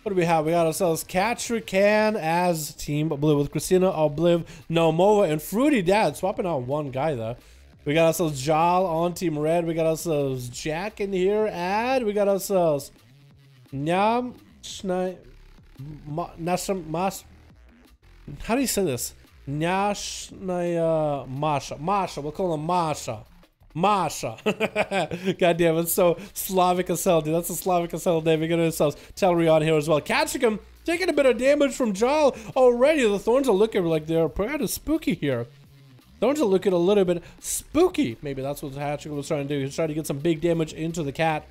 What do we have? We got ourselves Katrikan as Team Blue with Christina, Obliv, Nomova, and Fruity Dad. Swapping out one guy though. We got ourselves Jal on Team Red. We got ourselves Jack in here. And we got ourselves Nyam Schnei Mas. How do you say this? Nyashnaya Masha. Masha. We'll call him Masha. Masha. God damn, it's so Slavic as hell, dude. That's a Slavic as hell name. We got ourselves Telrion here as well. Catching him, taking a bit of damage from Jal already. The thorns are looking like they're pretty spooky here. Thorns are looking a little bit spooky. Maybe that's what Hatching was trying to do. He's trying to get some big damage into the cat.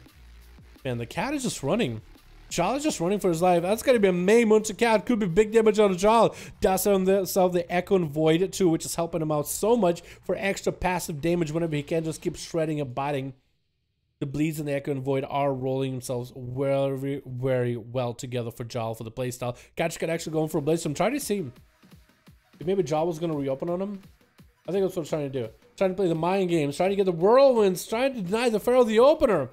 Man, the cat is just running. Jal is just running for his life. That's going to be a main onto cat. Could be big damage on Jal. Does himself the Echo and Void too, which is helping him out so much for extra passive damage whenever he can just keep shredding and biting. The bleeds and the Echo and Void are rolling themselves very, very well together for Jal for the playstyle. Catch can actually go in for a blaze. So I'm trying to see if maybe Jal was going to reopen on him. I think that's what I'm trying to do. Trying to play the mind games, trying to get the whirlwinds, trying to deny the Pharaoh the opener.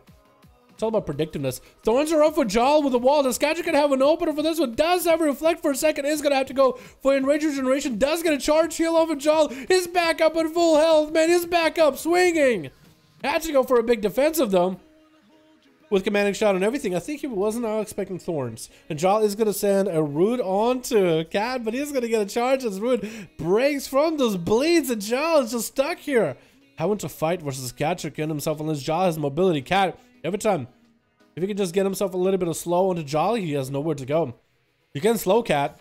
It's all about predictiveness. Thorns are up for Jal with the wall. Does Skadra can have an opener for this one? Does have a reflect for a second. Is going to have to go for Enrage Regeneration. Does get a charge heal off of Jal. Is back up at full health, man. Is back up swinging. Had to go for a big defensive though. With commanding shot and everything. I think he wasn't expecting Thorns. And Jal is going to send a Root onto Cat, but he's going to get a charge as Root breaks from those bleeds. And Jal is just stuck here. Having to fight versus Katrikan himself unless Jal has mobility. Cat. Every time, if he can just get himself a little bit of slow onto Jolly, he has nowhere to go. You can slow Cat.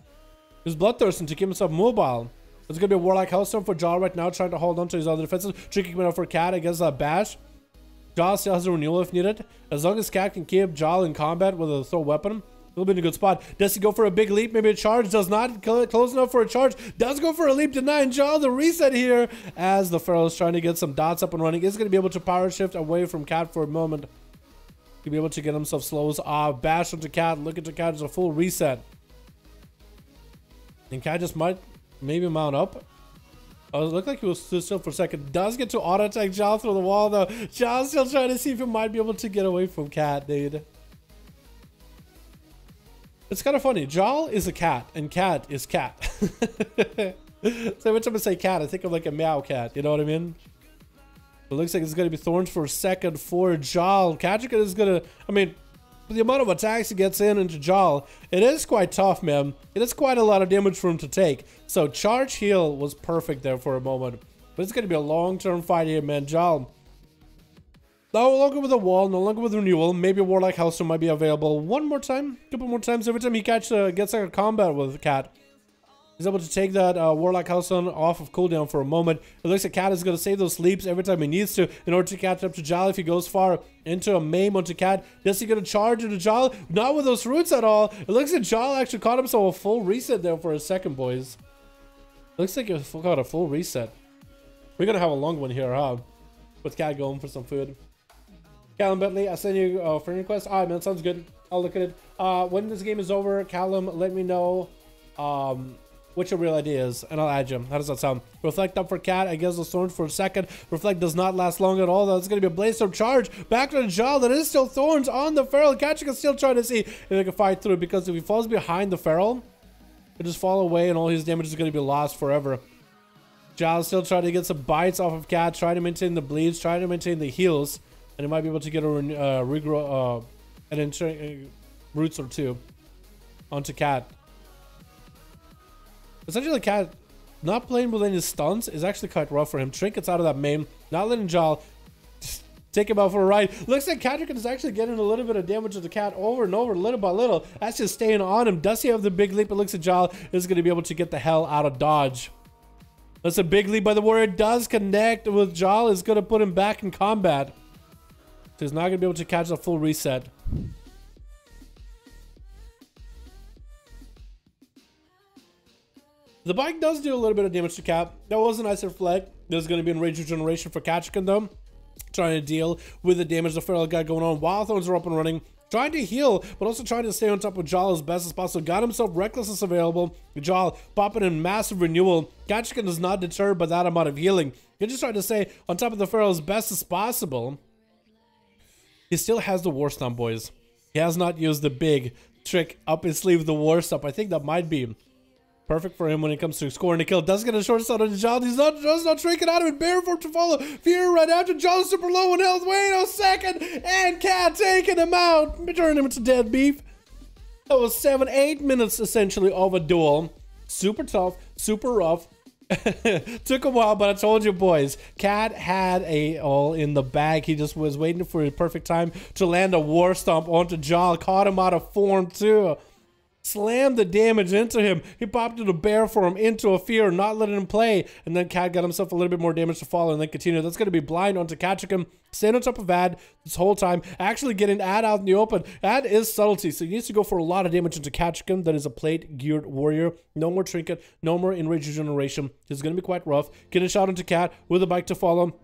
He's bloodthirsting to keep himself mobile. It's going to be a Warlock Hellstorm for Jal right now, trying to hold on to his other defenses. Tricky coming out for Cat against that Bash. Jal still has a renewal if needed. As long as Cat can keep Jal in combat with a throw weapon, he'll be in a good spot. Does he go for a big leap? Maybe a charge. Does not. Close enough for a charge. Does go for a leap. Denying Jal the reset here as the Pharaoh is trying to get some dots up and running. Is going to be able to power shift away from Cat for a moment. To be able to get himself slows. Bash onto Cat. Look at the Cat as a full reset. And Cat just might maybe mount up. Oh, it looked like he was still for a second. Does get to auto attack Jal through the wall though. Jal's still trying to see if he might be able to get away from Cat, dude. It's kind of funny. Jal is a cat and Cat is Cat. So every time I say cat, I think of like a meow cat. You know what I mean? It looks like it's going to be Thorns for a second for Jal. Katrikan is going to, I mean, the amount of attacks he gets into Jal, it is quite tough, man. It is quite a lot of damage for him to take. So charge heal was perfect there for a moment. But it's going to be a long-term fight here, man. Jal, no longer with a wall, no longer with renewal. Maybe a Warlock Hellstorm might be available one more time, a couple more times. Every time he gets like a combat with Cat, he's able to take that Warlock Hellstone off of cooldown for a moment. It looks like Cat is going to save those sleeps every time he needs to in order to catch up to Jal if he goes far into a maim onto Cat. Is he going to charge into Jal? Not with those roots at all. It looks like Jal actually caught himself a full reset there for a second, boys. Looks like he got a full reset. We're going to have a long one here, huh? With Cat going for some food. Callum Bentley, I sent you a friend request. Alright, man, sounds good. I'll look at it. When this game is over, Callum, let me know. What your real idea is, and I'll add you. How does that sound? Reflect up for Cat. I guess the Thorns for a second. Reflect does not last long at all. That's going to be a Blaze Storm charge. Back to the Jal. That is still Thorns on the Feral. Katrikan is still trying to see if they can fight through, because if he falls behind the Feral, he'll just fall away and all his damage is going to be lost forever. Jal is still trying to get some bites off of Cat, trying to maintain the bleeds, trying to maintain the heals, and he might be able to get a regrow, roots or two onto Cat. Essentially, Cat not playing with any stuns is actually quite rough for him. Trinkets out of that maim, not letting Jal take him out for a ride. Looks like Katrikan is actually getting a little bit of damage to the Cat over and over, little by little. That's just staying on him. Does he have the big leap? It looks like Jal is going to be able to get the hell out of dodge. That's a big leap by the Warrior. Does connect with Jal. Is going to put him back in combat. So he's not going to be able to catch a full reset. The bike does do a little bit of damage to Cat. That was a nice reflect. There's going to be Enrage Regeneration for Katrikan though. trying to deal with the damage the Feral got going on. Wild Thorns are up and running, trying to heal, but also trying to stay on top of Jal as best as possible. Got himself Recklessness available. Jal popping in massive renewal. Ketchikan is not deterred by that amount of healing. He's just trying to stay on top of the Feral as best as possible. He still has the War Stomp, boys. He has not used the big trick up his sleeve, the War Stomp. I think that might be perfect for him when it comes to scoring a kill. Does get a short start on Jal. He's not tricking out of it. Bear form to follow. Fear right after. Jal super low in health. Wait a second. And Cat taking him out. Turning him into dead beef. That was 7-8 minutes essentially of a duel. Super tough. Super rough. Took a while, but I told you, boys, Cat had a all in the bag. He just was waiting for a perfect time to land a War Stomp onto Jal. Caught him out of form too. Slammed the damage into him. He popped into bear form, into a fear, not letting him play. And then Cat got himself a little bit more damage to follow and then continue. That's going to be blind onto Ketchikan. Staying on top of Ad this whole time. Actually getting Ad out in the open. Ad is subtlety, so he needs to go for a lot of damage into Ketchikan. That is a plate geared warrior. No more trinket. No more enraged regeneration. It's going to be quite rough. Getting a shot into Cat with a bike to follow.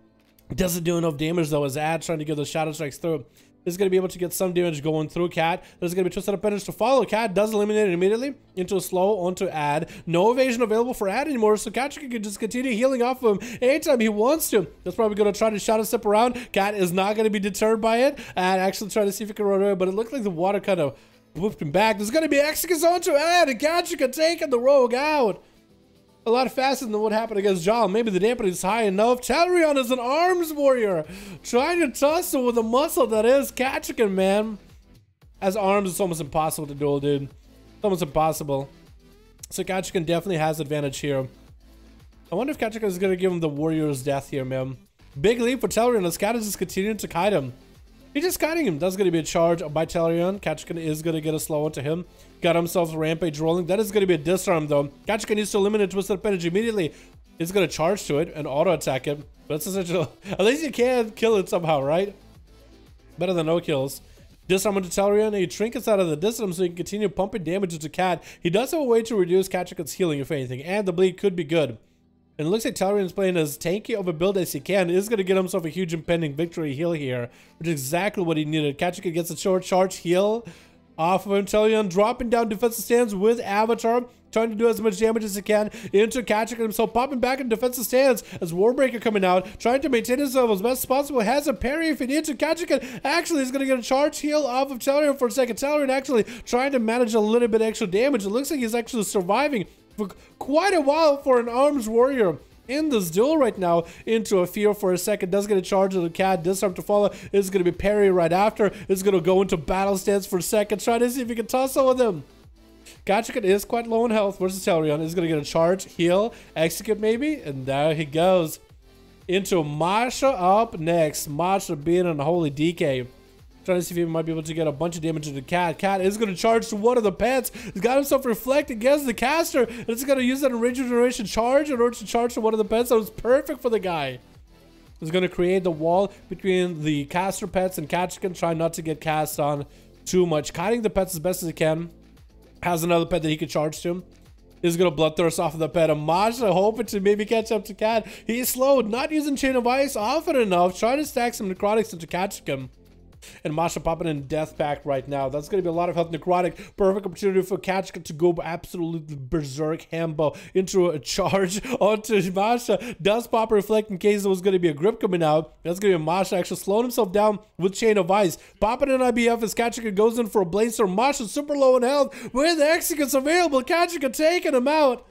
Doesn't do enough damage though as Ad trying to get those shadow strikes through. Is going to be able to get some damage going through Cat. There's going to be twisted up damage to follow. Cat does eliminate it immediately into a slow onto Ad. No evasion available for Ad anymore, so Ketchikan can just continue healing off of him anytime he wants to. That's probably going to try to shadow step around. Cat is not going to be deterred by it. Ad actually trying to see if he can run away, but it looked like the water kind of whooped him back. There's going to be Execution onto Ad, and Ketchikan taking the rogue out. A lot faster than what happened against Jal. Maybe the dampening is high enough. Dalaran is an arms warrior. Trying to tussle with the muscle that is Ketchikan, man. As arms, it's almost impossible to duel, dude. It's almost impossible. So Ketchikan definitely has advantage here. I wonder if Ketchikan is going to give him the warrior's death here, man. Big leap for Dalaran as Cat is just continuing to kite him. He's just kiting him. That's going to be a charge by Dalaran. Ketchikan is going to get a slow into him. Got himself a rampage rolling. That is going to be a disarm though. Ketchikan needs to eliminate Twisted Up Energy immediately. He's going to charge to it and auto attack it. But it's essentially, at least you can kill it somehow, right? Better than no kills. Disarm into Dalaran, and he trinkets out of the disarm so he can continue pumping damage into Cat. He does have a way to reduce Ketchikan's healing, if anything, and the bleed could be good. And it looks like Dalaran is playing as tanky of a build as he can. He is going to get himself a huge impending victory heal here, which is exactly what he needed. Ketchikan gets a short charge heal off of him. Dalaran dropping down defensive stance with Avatar, trying to do as much damage as he can into Ketchikan himself, popping back in defensive stance as Warbreaker coming out, trying to maintain himself as best as possible. Has a parry if he needs to. Ketchikan actually is going to get a charge heal off of Dalaran for a second. Dalaran actually trying to manage a little bit extra damage. It looks like he's actually surviving for quite a while for an arms warrior in this duel right now. Into a fear for a second. Does get a charge of the Cat. Disarm to follow. Is going to be parry right after. Is going to go into battle stance for a second. Try to see if he can tussle with him. Ketchikan is quite low in health versus Dalaran. Is going to get a charge, heal, execute maybe, and there he goes. Into Masha up next. Masha being an holy DK. Trying to see if he might be able to get a bunch of damage to the Cat. Cat is going to charge to one of the pets. He's got himself reflect against the caster. And it's going to use that regeneration charge in order to charge to one of the pets. That was perfect for the guy. He's going to create the wall between the caster pets and Ketchikan. Try not to get cast on too much. Kiting the pets as best as he can. Has another pet that he can charge to. He's going to bloodthirst off of the pet. And Masha hoping to maybe catch up to Cat. He's slowed. Not using Chain of Ice often enough. Trying to stack some necrotics into Ketchikan. And Masha popping in Death Pact right now. That's going to be a lot of health necrotic. Perfect opportunity for Ketchikan to go absolutely berserk Hambo into a charge onto Masha. Does pop a reflect in case there was going to be a grip coming out. That's going to be Masha actually slowing himself down with Chain of Ice. Popping in IBF as Ketchikan goes in for a Blazer. Masha super low in health with Executes available. Ketchikan taking him out.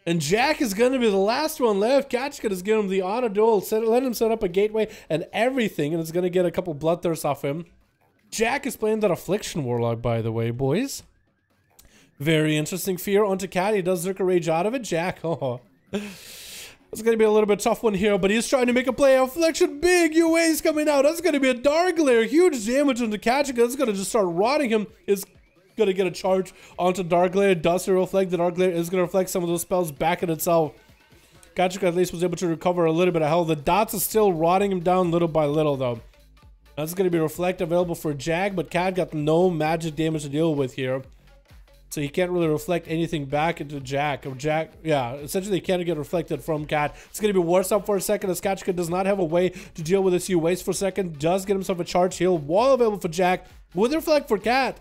And Jack is going to be the last one left. Ketchikan is giving him the honor duel, let him set up a gateway and everything, and it's going to get a couple bloodthirsts off him. Jack is playing that Affliction Warlock, by the way, boys. Very interesting fear onto Cat. He does Zerka Rage out of it. Jack, oh. It's going to be a little bit tough one here, but he's trying to make a play. Affliction, big UA's coming out. That's going to be a Dark Glare. Huge damage onto Ketchikan. That's going to just start rotting him. Is going to get a charge onto Dark Glare. Does reflect. The Dark Glare is going to reflect some of those spells back in itself. Ketchikan at least was able to recover a little bit of health. The dots are still rotting him down little by little though. That's going to be reflect available for Jag, but Cat got no magic damage to deal with here. So he can't really reflect anything back into Jack. Or Jack, yeah, essentially he can't get reflected from Cat. It's going to be worse up for a second as Kachika does not have a way to deal with this. He waits for a second, does get himself a charge heal. Wall available for Jack with reflect for Cat.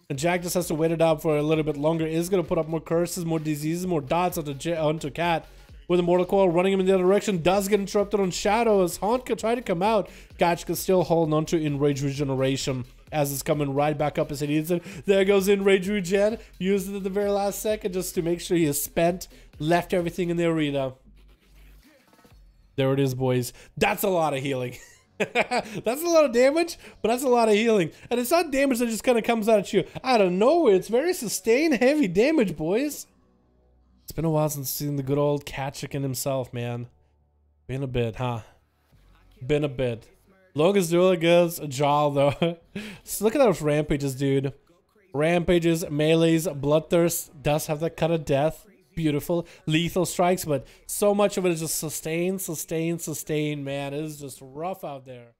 And Jack just has to wait it out for a little bit longer. Is going to put up more curses, more diseases, more dots onto Cat. With Immortal Coil running him in the other direction, does get interrupted on Shadow as Haunt can try to come out. Kachika still holding on to Enrage Regeneration as it's coming right back up as he needs it. There goes Enrage Regen. Used it at the very last second just to make sure he is spent. Left everything in the arena. There it is, boys. That's a lot of healing. That's a lot of damage, but that's a lot of healing. And it's not damage that just kind of comes out at you out of nowhere. It's very sustained, heavy damage, boys. It's been a while since seeing the good old Kachika himself, man. Been a bit, huh? Been a bit. Longest duel against Jal, though. So look at those rampages, dude. Rampages, melees, Bloodthirst does have that cut of death. Beautiful. Lethal strikes, but so much of it is just sustain, sustain, sustain, man. It is just rough out there.